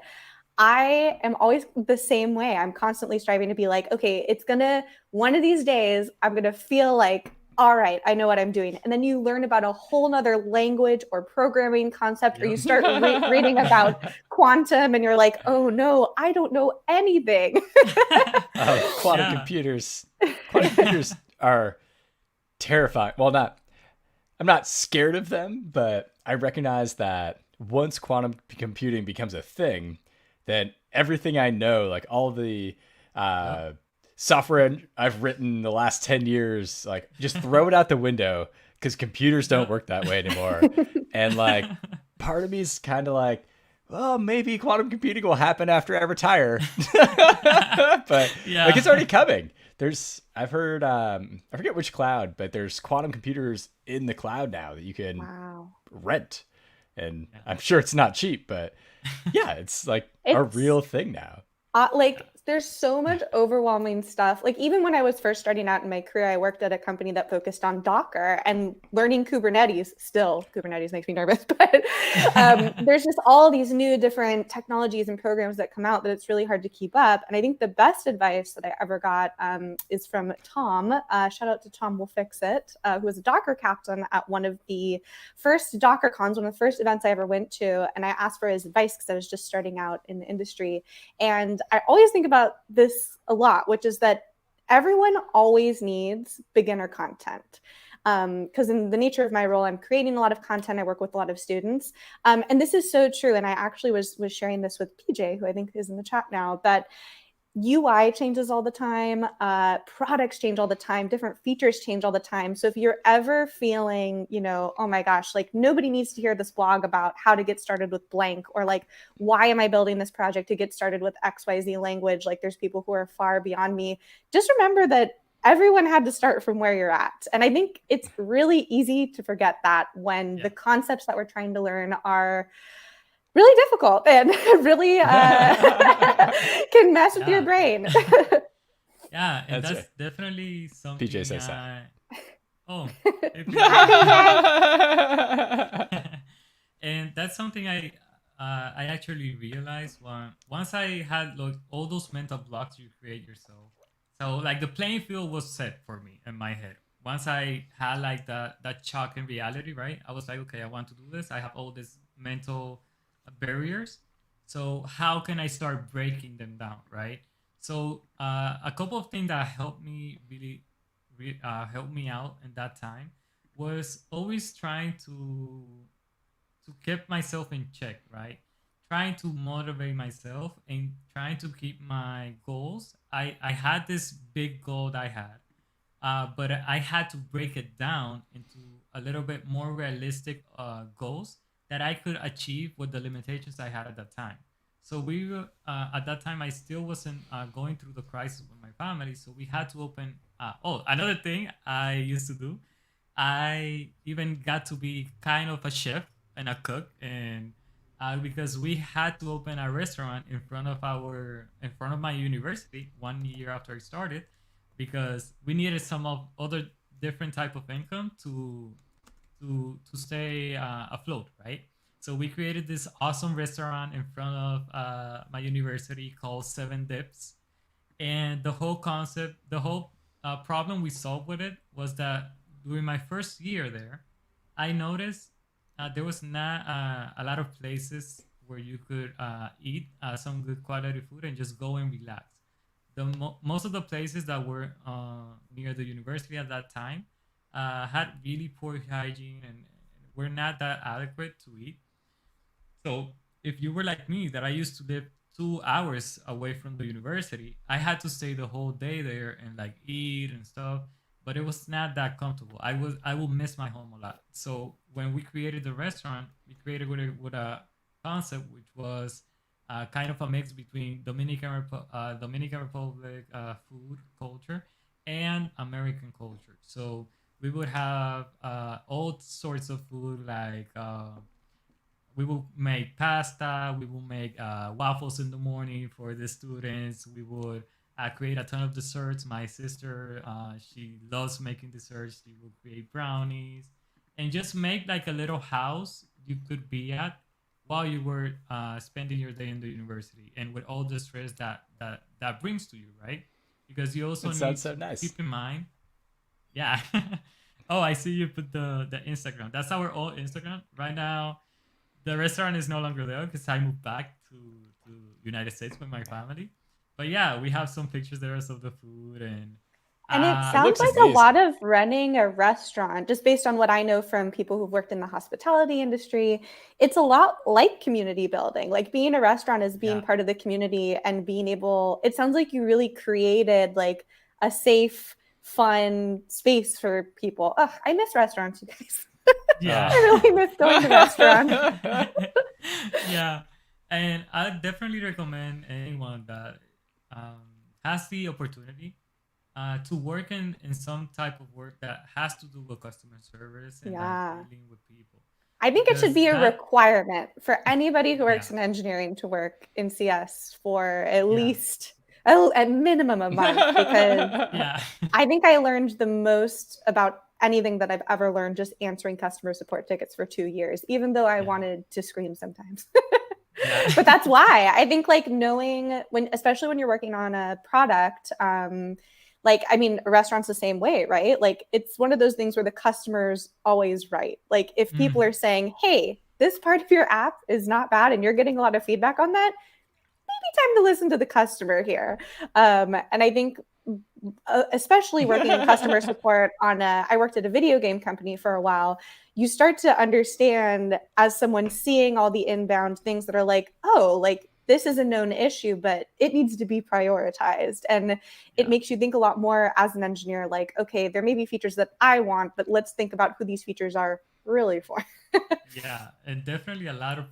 I am always the same way. I'm constantly striving to be like, okay, one of these days, I'm going to feel like, all right, I know what I'm doing. And then you learn about a whole nother language or programming concept, or you start reading about quantum and you're like, oh no, I don't know anything. Quantum computers. Quantum computers are terrifying. Well, I'm not scared of them, but I recognize that once quantum computing becomes a thing, then everything I know, like all the software I've written the last 10 years, like just throw it out the window because computers don't work that way anymore. And like part of me is kind of like, well, maybe quantum computing will happen after I retire. But like it's already coming. I've heard, I forget which cloud, but there's quantum computers in the cloud now that you can rent. And I'm sure it's not cheap, but yeah, it's like a real thing now. Like there's so much overwhelming stuff. Like even when I was first starting out in my career, I worked at a company that focused on Docker and learning Kubernetes. Still, Kubernetes makes me nervous, but there's just all these new different technologies and programs that come out that it's really hard to keep up. And I think the best advice that I ever got is from Tom. Shout out to Tom Will Fix It, who was a Docker captain at one of the first Docker cons, one of the first events I ever went to. And I asked for his advice because I was just starting out in the industry. And I always think about this a lot, which is that everyone always needs beginner content. Because in the nature of my role, I'm creating a lot of content. I work with a lot of students. And this is so true. And I actually was sharing this with PJ, who I think is in the chat now, that UI changes all the time, products change all the time, different features change all the time. So if you're ever feeling, oh my gosh, like nobody needs to hear this blog about how to get started with blank, or like, why am I building this project to get started with XYZ language? Like there's people who are far beyond me. Just remember that everyone had to start from where you're at. And I think it's really easy to forget that when the concepts that we're trying to learn are really difficult and really can mess with your brain. Yeah, and that's definitely something. PJ says that. Oh, and that's something I actually realized once I had like all those mental blocks you create yourself. So like the playing field was set for me in my head. Once I had like that shock in reality, right? I was like, okay, I want to do this. I have all these mental barriers. So how can I start breaking them down, right? So a couple of things that helped me really help me out in that time was always trying to keep myself in check, right? Trying to motivate myself and trying to keep my goals. I had this big goal that I had, but I had to break it down into a little bit more realistic goals that I could achieve with the limitations I had at that time. So we were, at that time, I still wasn't going through the crisis with my family. So we had to open. Another thing I used to do, I even got to be kind of a chef and a cook, and because we had to open a restaurant in front of my university 1 year after I started, because we needed some of other different type of income to stay afloat, right? So we created this awesome restaurant in front of my university called Seven Dips, and the whole concept, the whole problem we solved with it was that during my first year there, I noticed there was not a lot of places where you could eat some good quality food and just go and relax. Most of the places that were near the university at that time had really poor hygiene and were not that adequate to eat. So if you were like me, that I used to live 2 hours away from the university, I had to stay the whole day there and like eat and stuff. But it was not that comfortable. I will miss my home a lot. So when we created the restaurant, we created with a concept which was kind of a mix between Dominican Republic food culture and American culture. So we would have all sorts of food like we will make pasta, we will make waffles in the morning for the students. We would create a ton of desserts. My sister, she loves making desserts. She will create brownies and just make like a little house you could be at while you were spending your day in the university, and with all the stress that brings to you, right? Because you also need so nice. keep in mind. Yeah. Oh, I see you put the Instagram. That's our old Instagram right now. The restaurant is no longer there because I moved back to United States with my family. But yeah, we have some pictures there of the food, and it sounds like a lot of running a restaurant, just based on what I know from people who've worked in the hospitality industry. It's a lot like community building. Like being a restaurant is being part of the community and being able, it sounds like you really created like a safe, fun space for people. Ugh, I miss restaurants, you guys. Yeah. I really miss going to restaurants. Yeah. And I definitely recommend anyone that has the opportunity to work in some type of work that has to do with customer service and like dealing with people. I think it should be a requirement for anybody who works in engineering to work in CS for at least At minimum a month, because Yeah. I think I learned the most about anything that I've ever learned just answering customer support tickets for 2 years, even though I Yeah. wanted to scream sometimes. Yeah. But that's why I think like knowing when, especially when you're working on a product, like, I mean, a restaurant's the same way, right? Like it's one of those things where the customer's always right. Like if people Mhm. are saying, hey, this part of your app is not bad and you're getting a lot of feedback on that, maybe time to listen to the customer here. And I think especially working in customer support I worked at a video game company for a while. You start to understand as someone seeing all the inbound things that are like, oh, like this is a known issue, but it needs to be prioritized. And it Yeah. makes you think a lot more as an engineer, like, okay, there may be features that I want, but let's think about who these features are really for. Yeah, and definitely a lot of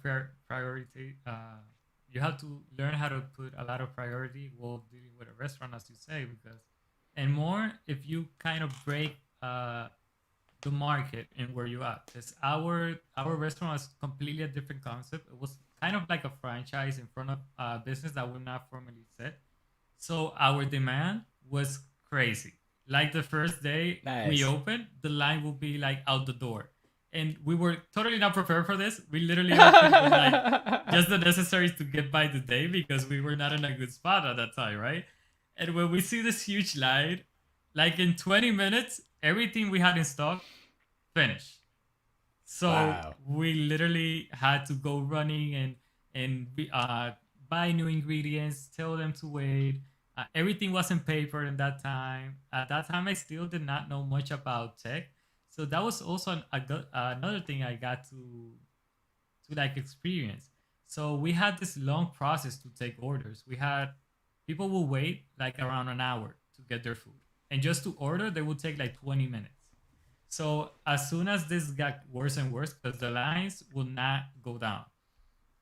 priority. You have to learn how to put a lot of priority while dealing with a restaurant, as you say, because and more if you kind of break the market and where you at. Because our restaurant was completely a different concept. It was kind of like a franchise in front of a business that we're not formally set. So our demand was crazy. Like the first day we Nice. opened, the line will be like out the door. And we were totally not prepared for this. We literally opened with like just the necessaries to get by the day because we were not in a good spot at that time, right? And when we see this huge line, like in 20 minutes, everything we had in stock finished. So Wow. we literally had to go running and buy new ingredients, tell them to wait. Everything was in paper in that time. At that time, I still did not know much about tech, so that was also another thing I got to like experience. So we had this long process to take orders. We had people will wait like around an hour to get their food, and just to order, they would take like 20 minutes. So as soon as this got worse and worse, because the lines would not go down,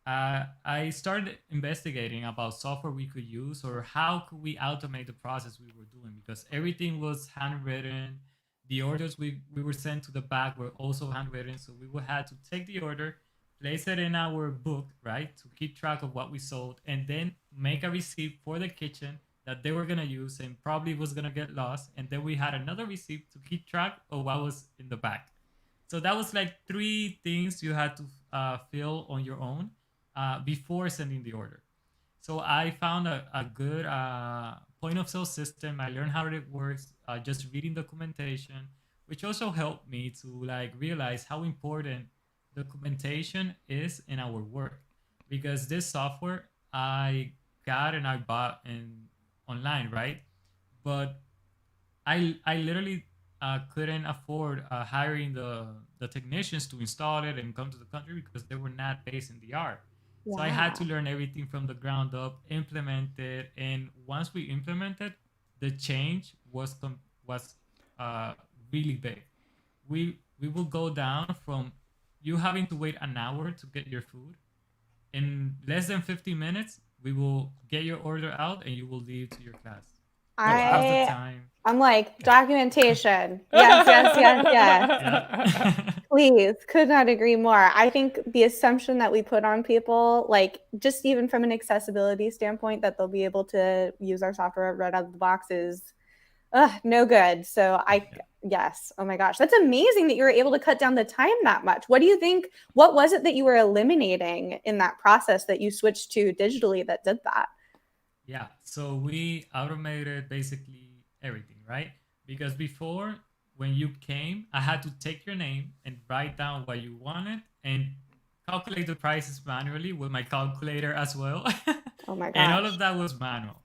I started investigating about software we could use or how could we automate the process we were doing because everything was handwritten. The orders we were sent to the back were also handwritten, so we would have to take the order, place it in our book, right, to keep track of what we sold, and then make a receipt for the kitchen that they were gonna use and probably was gonna get lost, and then we had another receipt to keep track of what was in the back. So that was like three things you had to fill on your own before sending the order. So I found a good point of sale system. I learned how it works, just reading documentation, which also helped me to like realize how important documentation is in our work. Because this software I got and I bought in online, right? But I literally couldn't afford hiring the technicians to install it and come to the country because they were not based in the art. So I had Yeah. to learn everything from the ground up, implement it, and once we implemented, the change was uh, really big. We will go down from you having to wait an hour to get your food in less than 50 minutes. We will get your order out and you will leave to your class, Oh which was wow. the I time. I'm like documentation. Yes, yes, yes, yes. Yeah. Please, could not agree more. I think the assumption that we put on people, like just even from an accessibility standpoint, that they'll be able to use our software right out of the box is no good. So Yeah. yes. Oh my gosh. That's amazing that you were able to cut down the time that much. What do you think? What was it that you were eliminating in that process that you switched to digitally that did that? Yeah. So we automated basically everything, right? Because before, when you came, I had to take your name and write down what you wanted and calculate the prices manually with my calculator as well. Oh my And all gosh. of that was manual.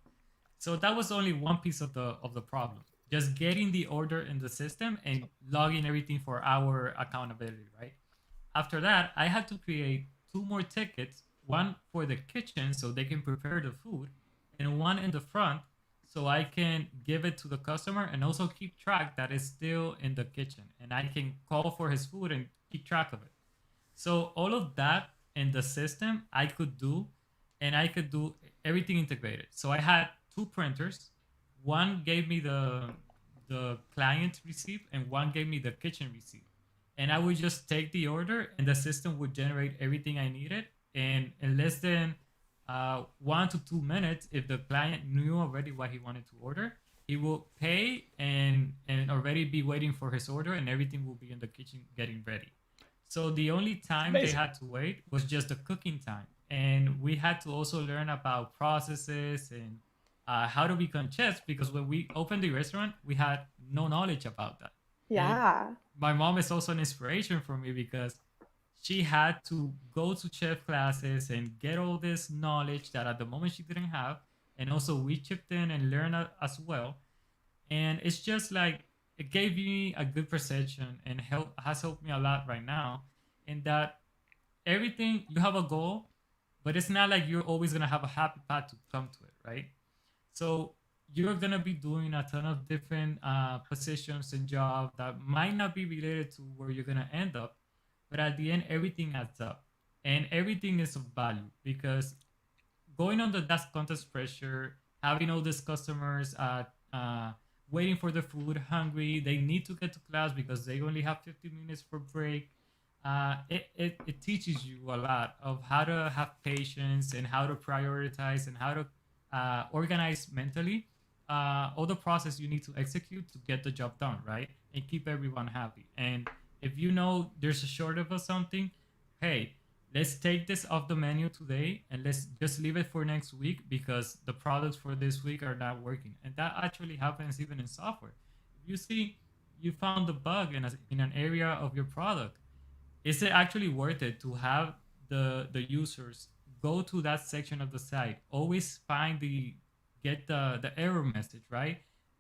So that was only one piece of the problem. Just getting the order in the system and logging everything for our accountability, right? After that, I had to create two more tickets, one for the kitchen so they can prepare the food, and one in the front so I can give it to the customer and also keep track that it's still in the kitchen and I can call for his food and keep track of it. So all of that in the system I could do, and I could do everything integrated. So I had two printers. One gave me the client receipt and one gave me the kitchen receipt. And I would just take the order and the system would generate everything I needed. And in less than 1 to 2 minutes. If the client knew already what he wanted to order, he will pay and already be waiting for his order, and everything will be in the kitchen getting ready. So the only It's time they amazing. had to wait was just the cooking time, and we had to also learn about processes and how to become chefs, because when we opened the restaurant, we had no knowledge about that. And Yeah. my mom is also an inspiration for me, because she had to go to chef classes and get all this knowledge that at the moment she didn't have, and also we chipped in and learned as well. And it's just like, it gave me a good perception and has helped me a lot right now, in that everything, you have a goal, but it's not like you're always going to have a happy path to come to it, right? So you're gonna be doing a ton of different positions and jobs that might not be related to where you're gonna end up, but at the end, everything adds up, and everything is of value, because going under that contest pressure, having all these customers uh, waiting for the food, hungry, they need to get to class because they only have 15 minutes for break. It teaches you a lot of how to have patience and how to prioritize and how to organize mentally all the process you need to execute to get the job done, right? And keep everyone happy. And if you know there's a shortage of something, hey, let's take this off the menu today and let's just leave it for next week, because the products for this week are not working. And that actually happens even in software. If you see you found the bug in an area of your product, is it actually worth it to have the users go to that section of the site, always find get the error message, right?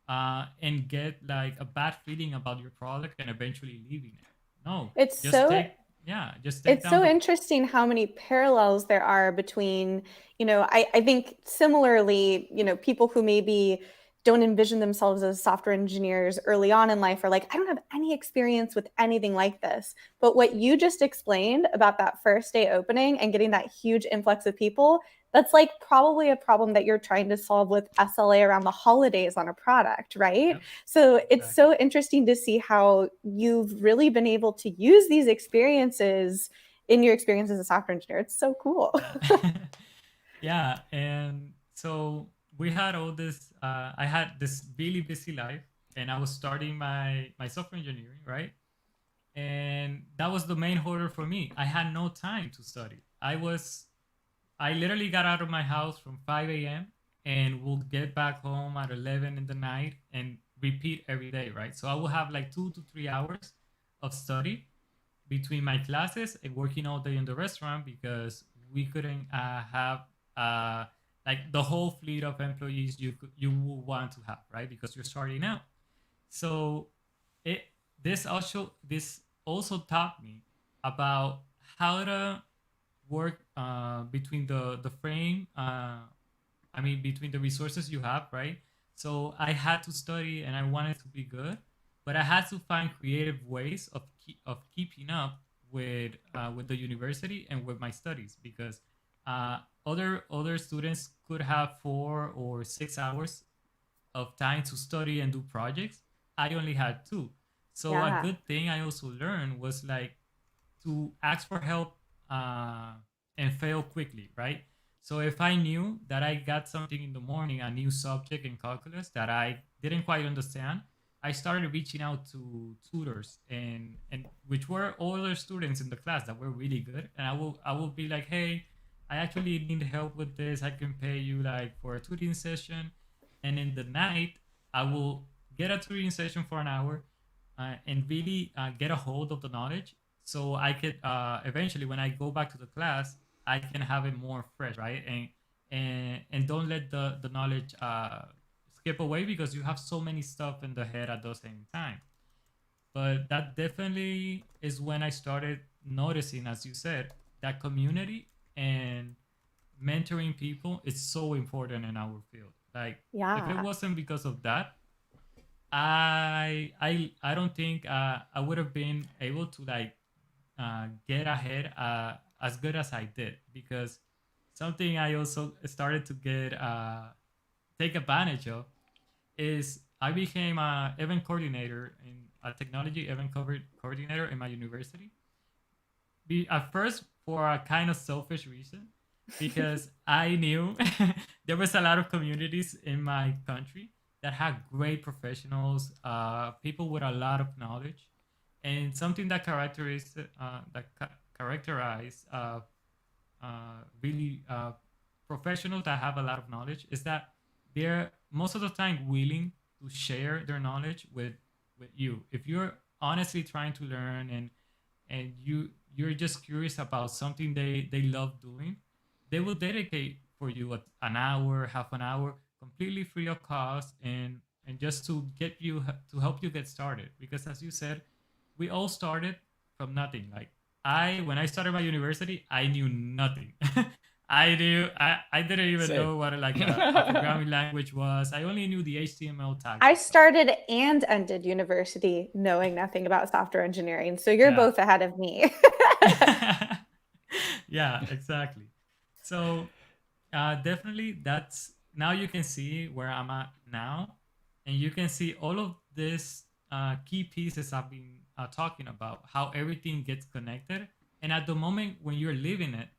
And get like a bad feeling about your product and eventually leaving it? No, It's just so take, yeah, just take it's down so the. interesting how many parallels there are between, I think similarly, people who maybe don't envision themselves as software engineers early on in life are like, I don't have any experience with anything like this. But what you just explained about that first day opening and getting that huge influx of people, that's like probably a problem that you're trying to solve with SLA around the holidays on a product, right? Yep, So it's exactly. so interesting to see how you've really been able to use these experiences in your experience as a software engineer. It's so cool. Yeah. Yeah, and so we had all this I had this really busy life, and I was starting my software engineering, right? And that was the main hurdle for me. I had no time to study. I literally got out of my house from 5 a.m. and would get back home at 11 in the night and repeat every day, right? So I will have like 2 to 3 hours of study between my classes and working all day in the restaurant, because we couldn't have uh, like the whole fleet of employees you would want to have, right? Because you're starting out. So it this also taught me about how to work between the frame. I mean, between the resources you have, right? So I had to study, and I wanted to be good, but I had to find creative ways of keeping up with the university and with my studies, because other students could have 4 or 6 hours of time to study and do projects. I only had two. So a Yeah. good thing I also learned was like to ask for help uh, and fail quickly, right? So if I knew that I got something in the morning, a new subject in calculus that I didn't quite understand, I started reaching out to tutors, and which were older students in the class that were really good, and I will be like, hey, I actually need help with this. I can pay you like for a tutoring session, and in the night I will get a tutoring session for an hour, and really get a hold of the knowledge, so I could eventually, when I go back to the class, I can have it more fresh, right? And don't let the knowledge skip away, because you have so many stuff in the head at the same time. But that definitely is when I started noticing, as you said, that community and mentoring people is so important in our field. Like, if it Yeah. wasn't because of that, I don't think I would have been able to like get ahead as good as I did, because something I also started to get take advantage of is I became a event coordinator in a technology event coordinator in my university. At first, for a kind of selfish reason, because I knew there was a lot of communities in my country that had great professionals, people with a lot of knowledge, and something that characterize really professionals that have a lot of knowledge is that they're most of the time willing to share their knowledge with you. If you're honestly trying to learn and you're just curious about something they love doing, they will dedicate for you an hour, half an hour, completely free of cost, and just to get you to help you get started. Because as you said, we all started from nothing. Like when I started my university, I knew nothing. I didn't even Same. know what like a programming language was. I only knew the HTML tags. I started and ended university knowing nothing about software engineering. So you're Yeah. both ahead of me. Yeah, exactly. So definitely that's now you can see where I'm at now, and you can see all of this key pieces I've been talking about, how everything gets connected. And at the moment when you're living it,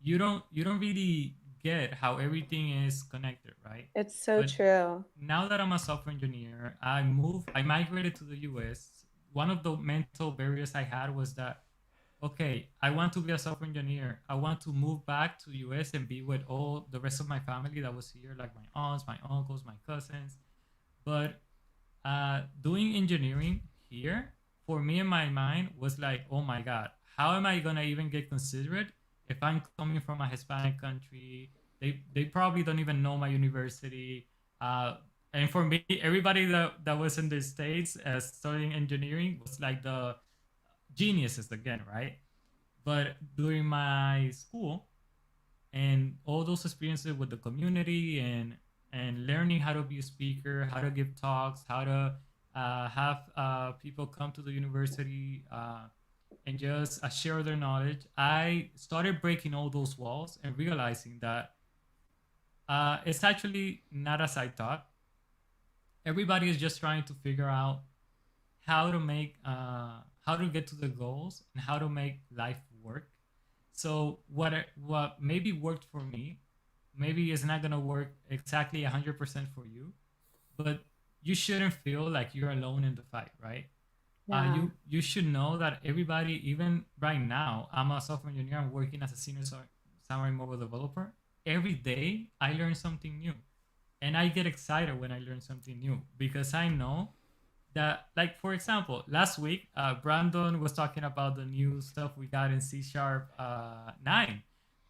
you don't really get how everything is connected, right? It's so But true. now that I'm a software engineer, I migrated to the US. One of the mental barriers I had was that, okay, I want to be a software engineer. I want to move back to US and be with all the rest of my family that was here, like my aunts, my uncles, my cousins. But doing engineering here for me in my mind was like, oh my god, how am I gonna even get considered if I'm coming from a Hispanic country? They probably don't even know my university. And for me, everybody that was in the States studying engineering was like the geniuses again, right? But during my school and all those experiences with the community and learning how to be a speaker, how to give talks, how to have people come to the university and just share their knowledge, I started breaking all those walls and realizing that it's actually not as I thought. Everybody is just trying to figure out how to get to the goals and how to make life work. So what maybe worked for me, maybe it's not gonna work exactly 100% for you, but you shouldn't feel like you're alone in the fight, right? Yeah. You should know that everybody, even right now, I'm a software engineer. I'm working as a senior Xamarin mobile developer. Every day I learn something new, and I get excited when I learn something new because I know that, like, for example, last week Brandon was talking about the new stuff we got in C#9,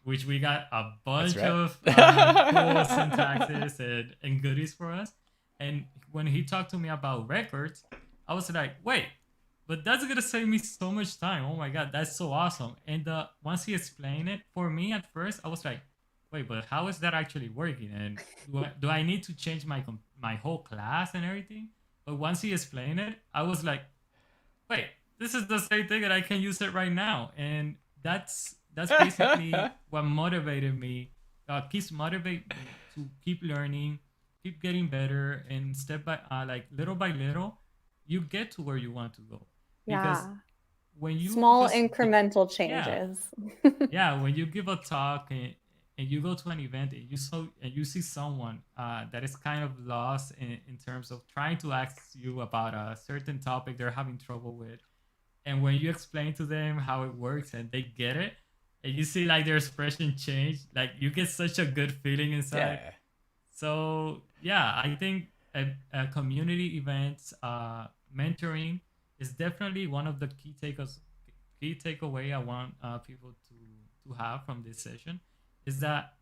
which we got a bunch right. of cool syntaxes and goodies for us. And when he talked to me about records, I was like, wait, but that's gonna save me so much time. Oh my god, that's so awesome. And once he explained it for me at first, I was like, wait, but how is that actually working? And do I need to change my whole class and everything? But once he explained it, I was like, wait, this is the same thing and I can use it right now. And that's basically what motivated me, keeps motivating me to keep learning, keep getting better, and step by like little by little, you get to where you want to go. Because Yeah. when you Small just incremental yeah, changes. yeah, when you give a talk and you go to an event and you see someone that is kind of lost in terms of trying to ask you about a certain topic they're having trouble with, and when you explain to them how it works and they get it, and you see like their expression change, like you get such a good feeling inside. Yeah. So yeah, I think a community events, mentoring is definitely one of the key takeaway I want people to have from this session is that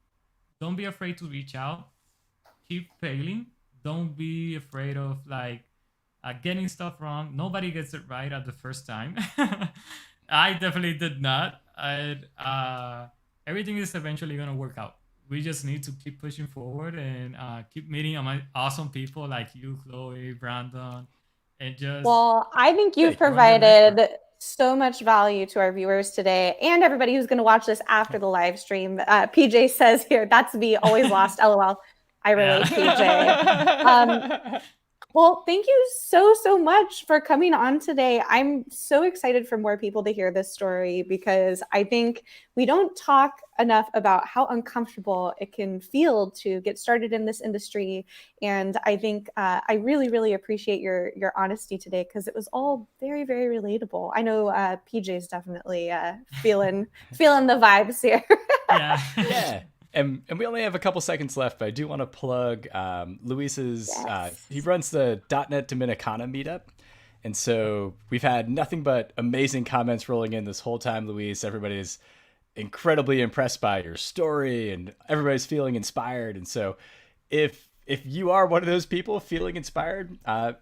don't be afraid to reach out, keep failing, don't be afraid of like getting stuff wrong. Nobody gets it right at the first time. I definitely did not. Everything is eventually gonna work out. We just need to keep pushing forward and keep meeting awesome people like you, Chloe, Brandon, and just Well, I think you've grow your network. provided so much value to our viewers today and everybody who's going to watch this after the live stream. PJ says here, that's me, always lost. LOL. I relate, PJ. Well, thank you so much for coming on today. I'm so excited for more people to hear this story because I think we don't talk enough about how uncomfortable it can feel to get started in this industry. And I think I really appreciate your honesty today because it was all very relatable. I know PJ's definitely feeling the vibes here. Yeah. Yeah. And we only have a couple seconds left, but I do want to plug Luis's. Yes. He runs the .NET Dominicana meetup, and so we've had nothing but amazing comments rolling in this whole time, Luis. Everybody's incredibly impressed by your story, and everybody's feeling inspired. And so, if you are one of those people feeling inspired,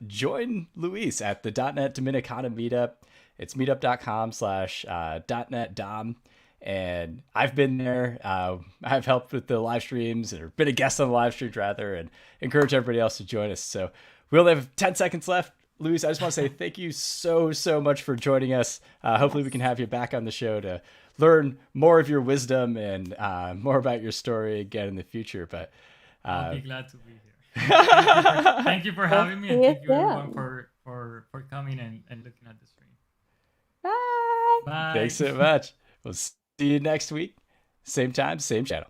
join Luis at the .NET Dominicana meetup. It's meetup.com/.NET Dom. And I've been there. I've helped with the live streams or been a guest on the live streams rather, and encourage everybody else to join us. So we only have 10 seconds left. Luis, I just want to say thank you so much for joining us. Hopefully we can have you back on the show to learn more of your wisdom and more about your story again in the future. But I'll be glad to be here. Thank you for having me, and thank you everyone for coming and looking at the stream. Bye. Bye. Thanks so much. We'll see you next week. Same time, same channel.